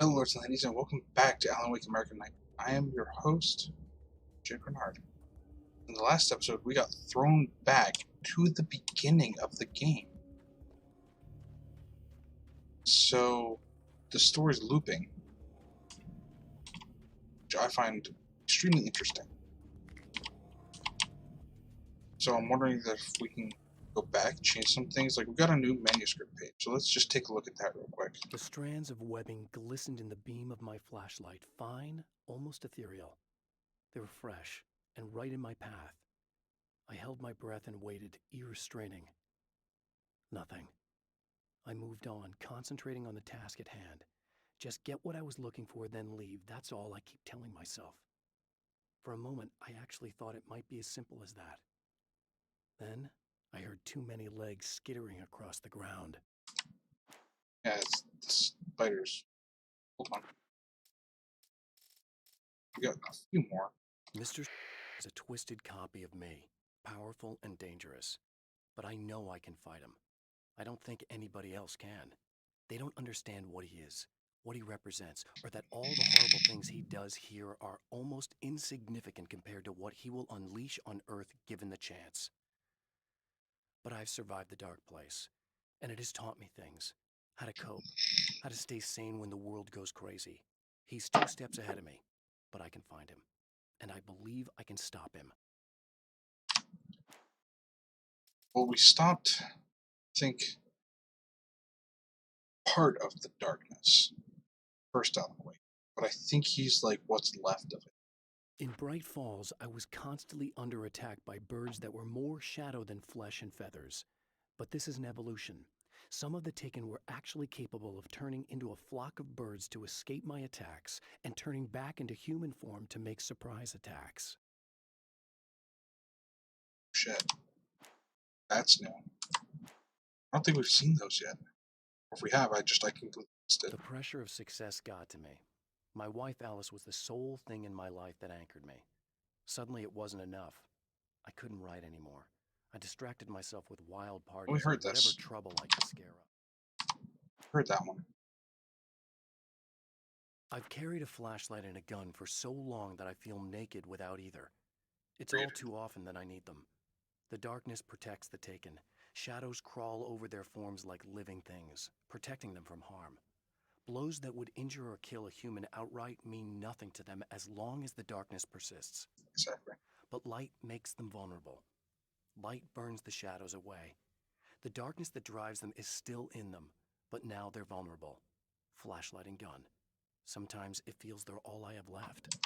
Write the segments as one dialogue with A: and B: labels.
A: Hello, lords and ladies, and welcome back to Alan Wake American Night. I am your host, Reynard. In the last episode, we got thrown back to the beginning of the game. So, the story's looping, which I find extremely interesting. So, I'm wondering if we can go back, change some things. Like, we've got a new manuscript page, so let's just take a look at that real quick.
B: The strands of webbing glistened in the beam of my flashlight, fine, almost ethereal. They were fresh and right in my path. I held my breath and waited, ears straining. Nothing. I moved on, concentrating on the task at hand. Just get what I was looking for, then leave. That's all I keep telling myself. For a moment, I actually thought it might be as simple as that. Then, I heard too many legs skittering across the ground.
A: Yeah, it's the spiders. Hold on. We got a few more.
B: Mr. is a twisted copy of me, powerful and dangerous. But I know I can fight him. I don't think anybody else can. They don't understand what he is, what he represents, or that all the horrible things he does here are almost insignificant compared to what he will unleash on Earth given the chance. But I've survived the dark place, and it has taught me things. How to cope, how to stay sane when the world goes crazy. He's 2 steps ahead of me, but I can find him. And I believe I can stop him.
A: Well, we stopped, I think, part of the darkness. First Alan Wake, but I think he's like what's left of it.
B: In Bright Falls, I was constantly under attack by birds that were more shadow than flesh and feathers. But this is an evolution. Some of the Taken were actually capable of turning into a flock of birds to escape my attacks and turning back into human form to make surprise attacks.
A: Shit, that's new. I don't think we've seen those yet. Or if we have, I completely missed it.
B: The pressure of success got to me. My wife Alice was the sole thing in my life that anchored me. Suddenly it wasn't enough. I couldn't write anymore. I distracted myself with wild parties
A: We heard
B: and whatever
A: this.
B: trouble I could scare up.
A: Heard that one.
B: I've carried a flashlight and a gun for so long that I feel naked without either. It's
A: Great.
B: all too often that I need them. The darkness protects the Taken. Shadows crawl over their forms like living things, protecting them from harm. Blows that would injure or kill a human outright mean nothing to them as long as the darkness persists.
A: Exactly.
B: But light makes them vulnerable. Light burns the shadows away. The darkness that drives them is still in them, but now they're vulnerable. Flashlight and gun. Sometimes it feels they're all I have left.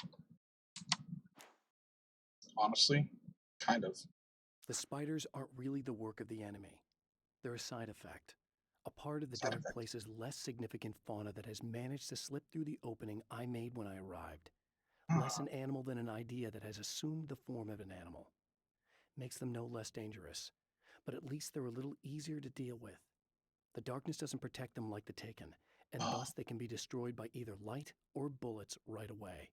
A: Honestly, kind of.
B: The spiders aren't really the work of the enemy. They're a side effect. A part of the dark place's less significant fauna that has managed to slip through the opening I made when I arrived. Less an animal than an idea that has assumed the form of an animal. Makes them no less dangerous, but at least they're a little easier to deal with. The darkness doesn't protect them like the Taken, and thus they can be destroyed by either light or bullets right away.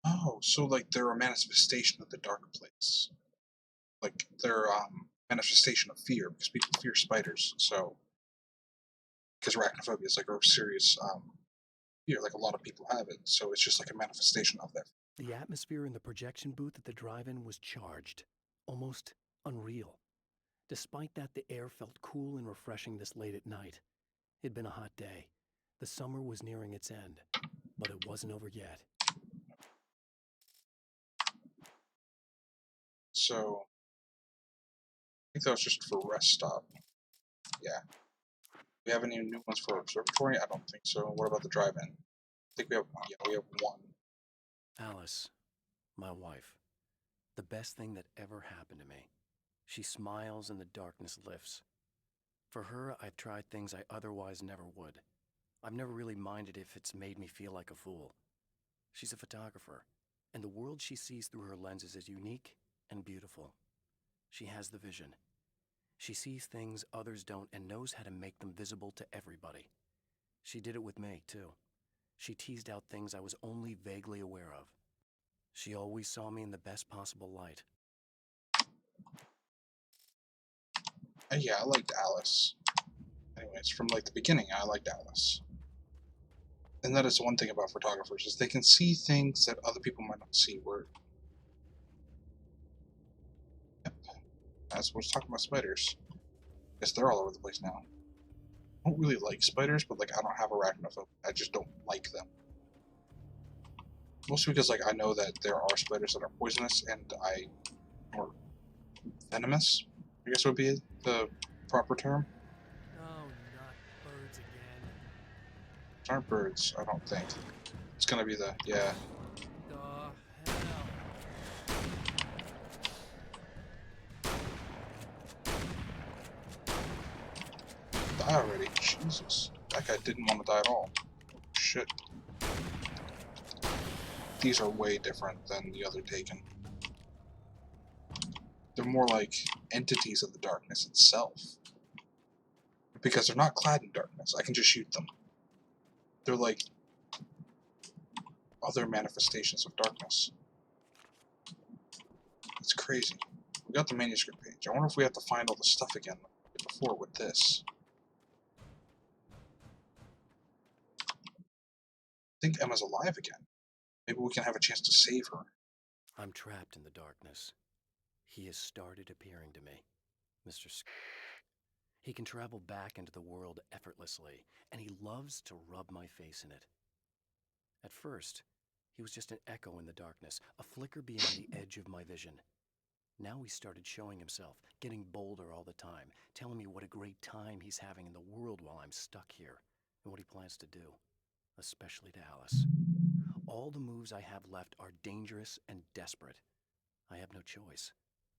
A: Oh, so like they're a manifestation of the dark place. Like they're manifestation of fear because people fear spiders. So because arachnophobia is like a serious fear, like a lot of people have it. So it's just like a manifestation of that.
B: The atmosphere in the projection booth at the drive-in was charged, almost unreal. Despite that, the air felt cool and refreshing this late at night. It'd been a hot day. The summer was nearing its end, but it wasn't over yet.
A: So I think that was just for rest stop. Yeah. We have any new ones for observatory? I don't think so. What about the drive-in? I think we have one.
B: Alice, my wife, the best thing that ever happened to me. She smiles and the darkness lifts. For her, I've tried things I otherwise never would. I've never really minded if it's made me feel like a fool. She's a photographer, and the world she sees through her lenses is unique and beautiful. She has the vision. She sees things others don't and knows how to make them visible to everybody. She did it with me, too. She teased out things I was only vaguely aware of. She always saw me in the best possible light.
A: Yeah, I liked Alice. Anyways, from like the beginning, I liked Alice. And that is one thing about photographers, is they can see things that other people might not see. Where, yep, as we're talking about spiders. Guess they're all over the place now. I don't really like spiders, but like I don't have arachnophobia. I just don't like them. Mostly because like I know that there are spiders that are poisonous or venomous, I guess would be the proper term.
B: Oh, not birds again.
A: These aren't birds, I don't think. It's gonna be the, yeah.
B: The hell?
A: Die already. Jesus. That guy didn't want to die at all. Shit. These are way different than the other Taken. They're more like entities of the darkness itself. Because they're not clad in darkness. I can just shoot them. They're like other manifestations of darkness. It's crazy. We got the manuscript page. I wonder if we have to find all the stuff again like before with this. I think Emma's alive again. Maybe we can have a chance to save her.
B: I'm trapped in the darkness. He has started appearing to me, Mr. He can travel back into the world effortlessly, and he loves to rub my face in it. At first, he was just an echo in the darkness, a flicker beyond the edge of my vision. Now he started showing himself, getting bolder all the time, telling me what a great time he's having in the world while I'm stuck here, and what he plans to do, especially to Alice. All the moves I have left are dangerous and desperate. I have no choice.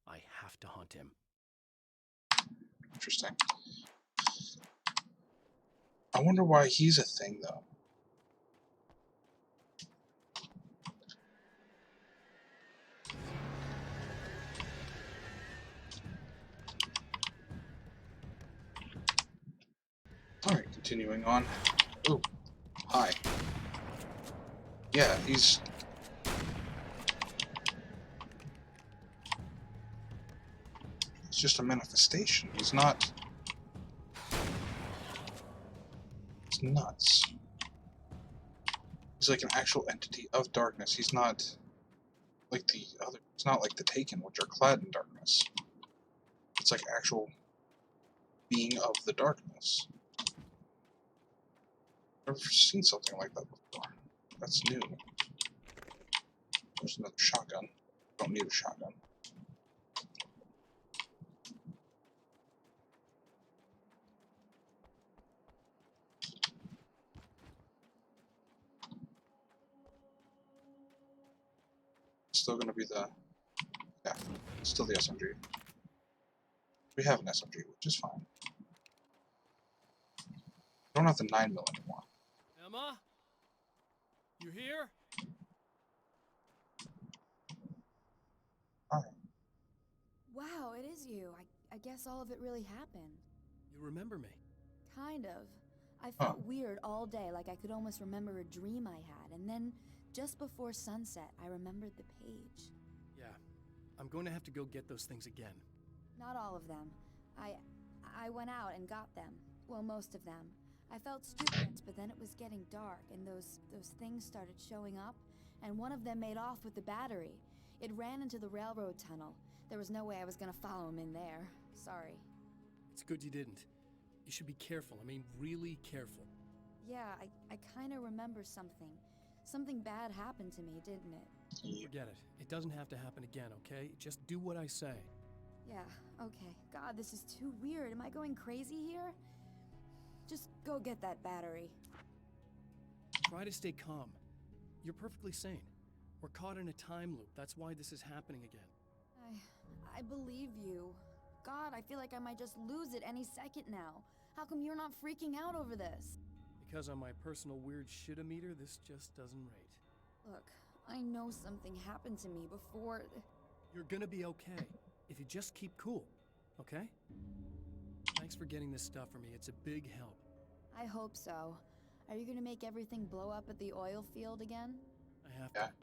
B: I have to hunt him.
A: Interesting. I wonder why he's a thing, though. Alright, continuing on. Oh, hi. Yeah, he's just a manifestation. He's not... It's nuts. He's like an actual entity of darkness. He's not like the other... It's not like the Taken, which are clad in darkness. It's like actual being of the darkness. I've never seen something like that before. That's new. There's another shotgun. Don't need a shotgun. Still gonna be the... Yeah, still the SMG. We have an SMG, which is fine. We don't have the 9mm anymore.
B: Emma? You here?
A: Alright.
C: Wow, it is you. I guess all of it really happened.
B: You remember me?
C: Kind of. I felt weird all day, like I could almost remember a dream I had, and then, just before sunset, I remembered the page.
B: Yeah. I'm going to have to go get those things again.
C: Not all of them. I went out and got them. Well, most of them. I felt stupid, but then it was getting dark, and those things started showing up, and one of them made off with the battery. It ran into the railroad tunnel. There was no way I was gonna follow him in there. Sorry.
B: It's good you didn't. You should be careful. I mean, really careful.
C: Yeah, I kinda remember something. Something bad happened to me, didn't it?
A: Yeah.
B: Forget it. It doesn't have to happen again, okay? Just do what I say.
C: Yeah, okay. God, this is too weird. Am I going crazy here? Just go get that battery.
B: Try to stay calm. You're perfectly sane. We're caught in a time loop. That's why this is happening again.
C: I believe you. God, I feel like I might just lose it any second now. How come you're not freaking out over this?
B: Because on my personal weird shit-o-meter, this just doesn't rate.
C: Look, I know something happened to me before...
B: You're gonna be okay. If you just keep cool, okay? Thanks for getting this stuff for me. It's a big help.
C: I hope so. Are you gonna make everything blow up at the oil field again?
B: I have
A: Yeah.
B: to.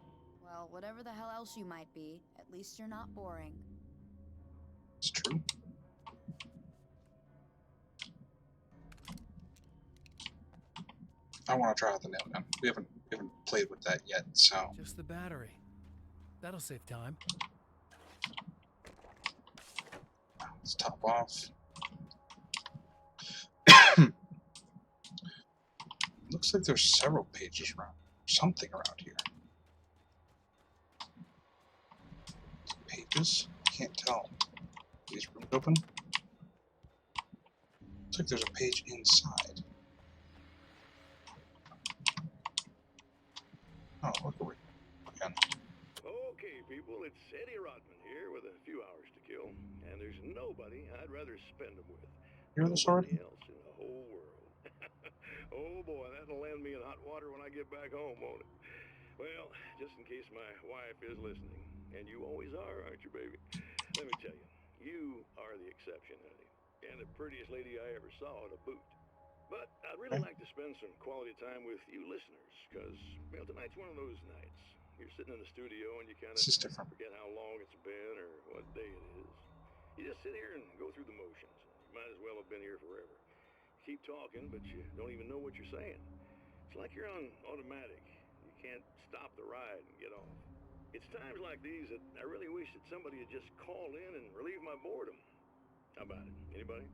C: Well, whatever the hell else you might be, at least you're not boring.
A: It's true. I want to try out the nail gun. We haven't played with that yet, so
B: Just the battery. That'll save time.
A: let's top off. Looks like there's several pages around. Something around here. Pages? Can't tell. These rooms open? Looks like there's a page inside. Oh, look at it. Again.
D: Okay, people, it's Eddie Rodman here with a few hours to kill, and there's nobody I'd rather spend them with.
A: Hear this already?
D: Nobody else in the whole world. Oh boy, that'll land me in hot water when I get back home, won't it? Well, just in case my wife is listening, and you always are, aren't you, baby? Let me tell you, you are the exception, honey, and the prettiest lady I ever saw to boot. But I'd really like to spend some quality time with you listeners, because, well, tonight's one of those nights. You're sitting in the studio and you kind of forget how long it's been or what day it is. You just sit here and go through the motions. You might as well have been here forever. You keep talking, but you don't even know what you're saying. It's like you're on automatic. You can't stop the ride and get off. It's times like these that I really wish that somebody would just call in and relieve my boredom. How about it? Anybody?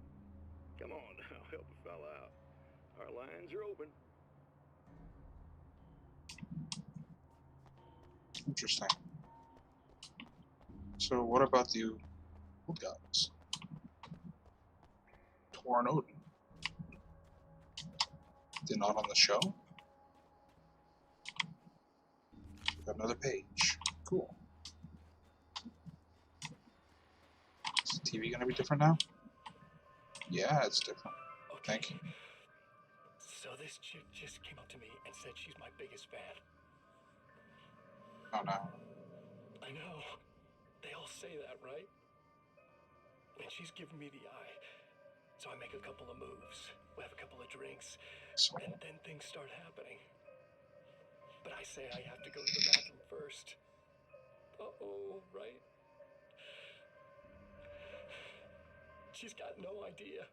D: Come on now, help a fella out. Our lines are open.
A: Interesting. So what about the old guys? Tor and Odin. They're not on the show? Got another page. Cool. Is the TV gonna be different now? Yeah, it's different. I think.
B: So this chick just came up to me and said she's my biggest fan.
A: Oh no.
B: I know. They all say that, right? And she's giving me the eye. So I make a couple of moves. We have a couple of drinks.
A: So,
B: And then things start happening. But I say I have to go to the bathroom first. Uh-oh, right? She's got no idea.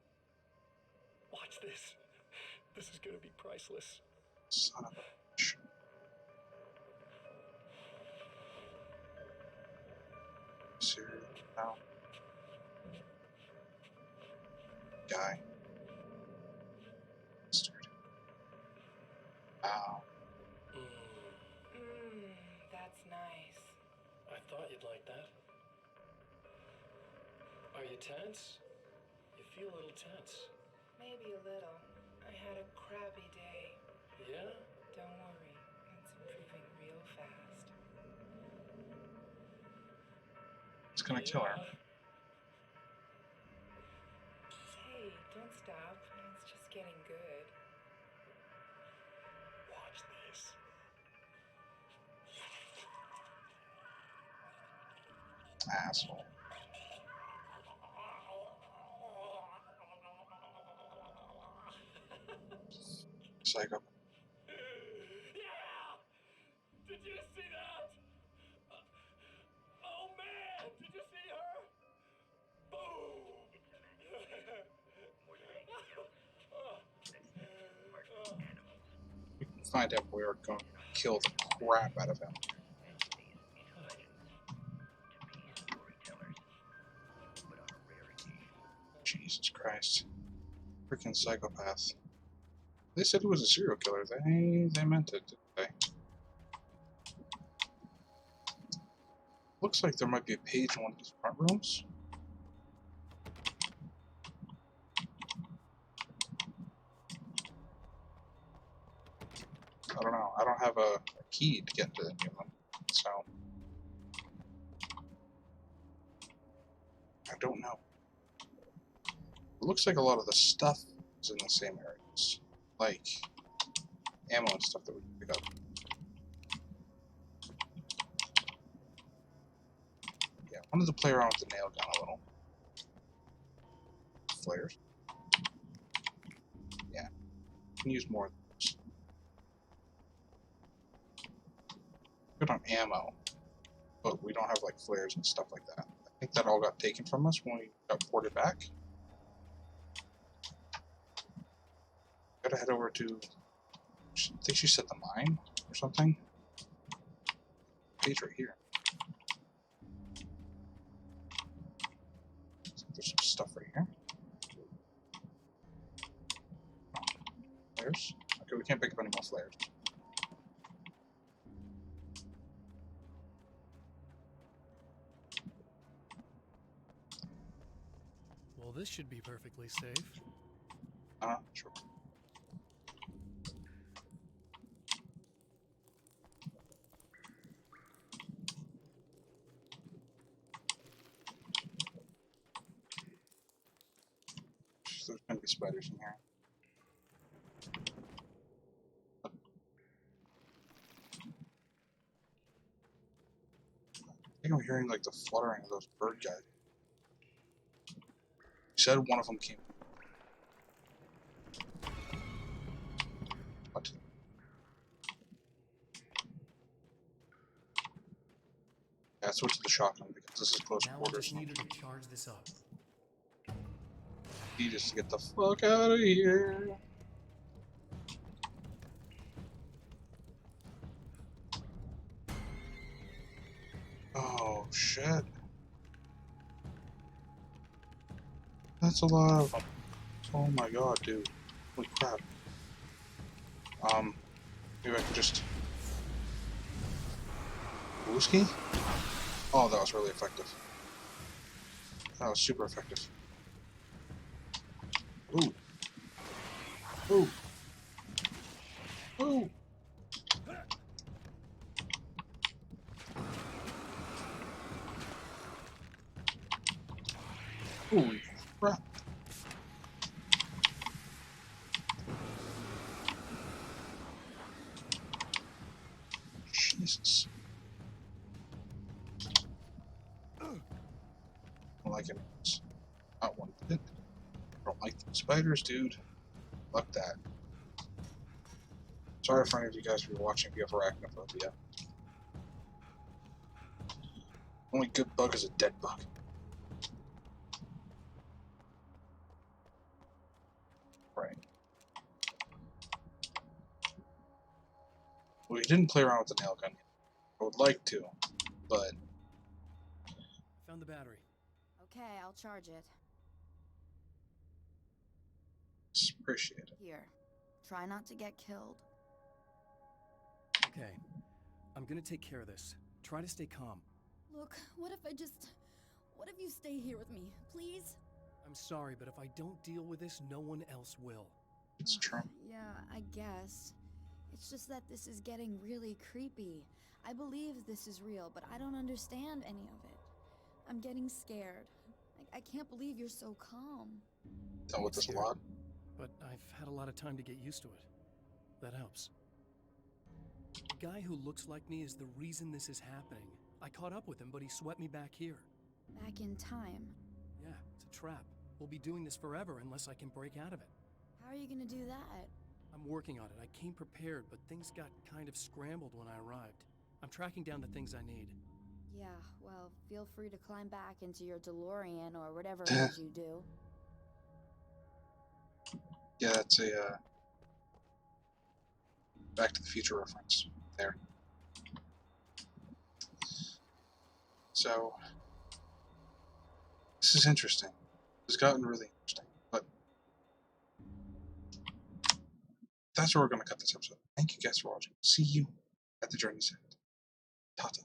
B: Watch this. This is gonna be priceless.
A: son of a bitch. Serial now. Guy. Bastard. Wow.
E: That's nice.
B: I thought you'd like that. Are you tense? You feel a little tense.
E: Maybe a little. I had a crappy day.
B: Yeah?
E: Don't worry, it's improving real fast.
A: It's gonna kill her.
E: Hey, don't stop. It's just getting good.
B: Watch this.
A: Asshole. Psycho.
B: Yeah! Did you see that? Oh man! Did you see her? Boom!
A: We can find out where we're going to kill the crap out of him. Jesus Christ. Freaking psychopath. They said he was a serial killer. They meant it, didn't they? Looks like there might be a page in one of these front rooms. I don't know. I don't have a key to get to any of them, so I don't know. It looks like a lot of the stuff is in the same areas, like ammo and stuff that we can pick up. Yeah, I wanted to play around with the nail gun a little. Flares. Yeah, can use more of those. Good on ammo, but we don't have like flares and stuff like that. I think that all got taken from us when we got ported back. Gotta head over to I think she set the mine or something. Page right here. There's some stuff right here. Flares. Okay, we can't pick up any more flares.
B: Well, this should be perfectly safe.
A: Sure. There's gonna be spiders in here. I think I'm hearing like the fluttering of those bird guys. You said one of them came. What? Yeah, I switched to the shotgun because this is close
B: Now I
A: quarters.
B: just need her to charge this up.
A: Need us to get the fuck out of here. Oh shit. That's a lot of. Oh my god, dude. Holy crap. Maybe I can just. Whiskey? Oh, that was really effective. That was super effective. Ooh. Ooh. Ooh. Holy crap. Jesus. I don't like it. Not one bit. I don't like the spiders, dude. Fuck that. Sorry for any of you guys who are watching if you have arachnophobia. Only good bug is a dead bug. Right. Well, we didn't play around with the nail gun yet. I would like to, but
B: Found the battery.
C: Okay, I'll charge it.
A: appreciate it.
C: Here. Try not to get killed.
B: Okay. I'm gonna take care of this. Try to stay calm.
C: Look, what if I just... What if you stay here with me, please?
B: I'm sorry, but if I don't deal with this, no one else will.
A: It's true.
C: Yeah, I guess. It's just that this is getting really creepy. I believe this is real, but I don't understand any of it. I'm getting scared. I can't believe you're so calm.
A: Dealt with this a lot.
B: But I've had a lot of time to get used to it. That helps. The guy who looks like me is the reason this is happening. I caught up with him, but he swept me back here.
C: Back in time.
B: Yeah, it's a trap. We'll be doing this forever unless I can break out of it.
C: How are you gonna do that?
B: I'm working on it. I came prepared, but things got kind of scrambled when I arrived. I'm tracking down the things I need.
C: Yeah, well, feel free to climb back into your DeLorean or whatever it is you do.
A: Yeah, that's a Back to the Future reference there. So, this is interesting. It's gotten really interesting, but that's where we're going to cut this episode. Thank you guys for watching. See you at the journey's end. Tata.